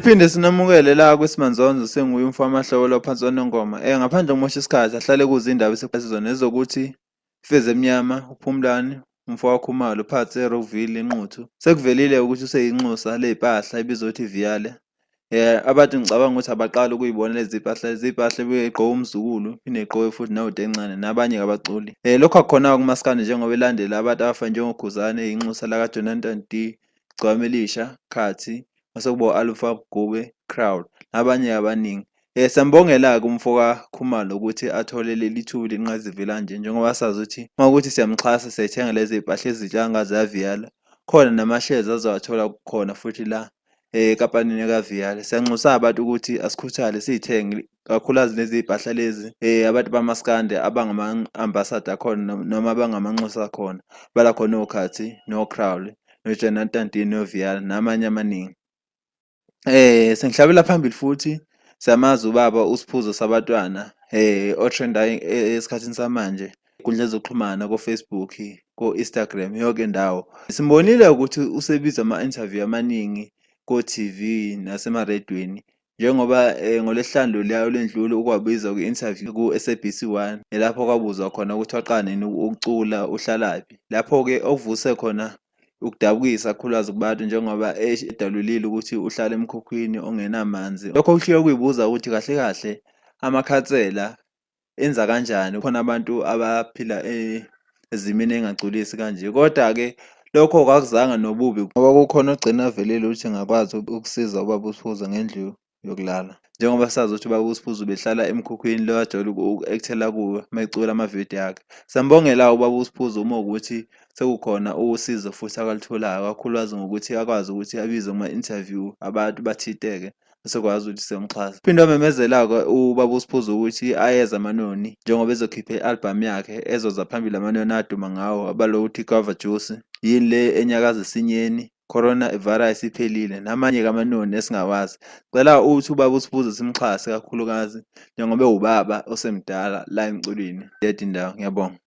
Siphinde sinamukele la kweSimanzonzo senguye umfamahlobo ophansi kwanongoma. Ngaphandle komosha isikhathi ahlale kuzindaba esizona ezokuthi Feze Mnyama, uPhumlani, umfowakhe Phatsi eRockville eNquthu. Sekuvelile ukuthi useyinxusa ley'mpahla ebizwa ukuthi Viyale. Abantu ngicabanga ukuthi abaqala ukuy'bona lezi iy'mpahla ebey'gqoka umzukulu, phinde y'gqoke futhi nawude encane nabanye-ke abaculi. Lokhu akukhona-ke kumaskandi njengoba elandela abantu abafana njengoGuzane, inxusa laka-Jonathan D, Gcwame Elisha, Khathi, mase kuba u-Alpha Gube, Crowd, nabanye abaningi. Siyambongela-ke umfoka Khumalo ukuthi athole leli thuba elinqayizivele kanje njengoba sazi ukuthi uma kuwukuthi siyamxhasa siyayithenga lezi iy'mpahla ezintsha angazaviyala. Khona nama-shares azowathola khona futhi la enkampanini kaViyale. Siyanxusa abantu ukuthi asikhuthale siy'thenge kakhulukazi lezi iy'mpahla lezi abantu bamaskandi abangama-ambassador khona noma abangamanxusa khona. Bala khona oKhathi, no-Crowd, no-Jonathan D, no-Viyale namanye amaningi. Sengihlabela phambili futhi siyamazi ubaba uSiphuzo Sabatwana othrendayo esikhathini samanje ey'nkundleni zokuxhumana ko-Facebook, ko-Instagram, yonke indawo. Simbonile ukuthi usebiza ama-interview amaningi ko-TV nasemarediyweni njengoba ngoLwesihlanu loluya olwendlule ukwabiza kwi-interview ku-SABC 1 lapho kwabuzwa khona ukuthi waqala nini ukucula, uhlalaphi. Lapho-ke okuvuse khona ukudabukisa kakhulukazi kubantu njengoba edalulile ukuthi uhlala emkhukhwini ongenamanzi. Lokho kuhlike kuy'buza ukuthi kahle kahle amakhansela enza kanjani. Kukhona abantu abaphila ezimeni engagculisi kanje, kodwa-ke lokho kakuzanga nobubi ngoba kukhona ogcina avelele ukuthi engakwazi ukusiza ubaba uSiphuzo ngendlu yokulala. Njengoba sazi ukuthi ubaba uSiphuzo behlala emkhukhwini lo ajwayele uku-ekthela kuwo uma ecula amavidiyo akhe. Siyambongela ubaba uSiphuzo uma kuwukuthi sekukhona usizo futhi akalitholayo, kakhulukazi ngokuthi akwazi ukuthi abize kuma-interview abantu bathinteke esekwazi ukuthi siyomxhasa. Phinde wamemezela-ke ubaba uSiphuzo ukuthi ayeza amanoni njengoba ezokhipha i-album yakhe ezoza phambili amanoni aduma ngawo abalo ukuthi i-Guava Juice, yini le enyakaza esinyeni, Coronavirus iphelile namanye-ke amanoni esingawazi. Cela uthi ubaba uSiphuzo simxhase kakhulukazi njengoba ewubaba osemdala la emculweni. Yedwa indawo, ngiyabonga.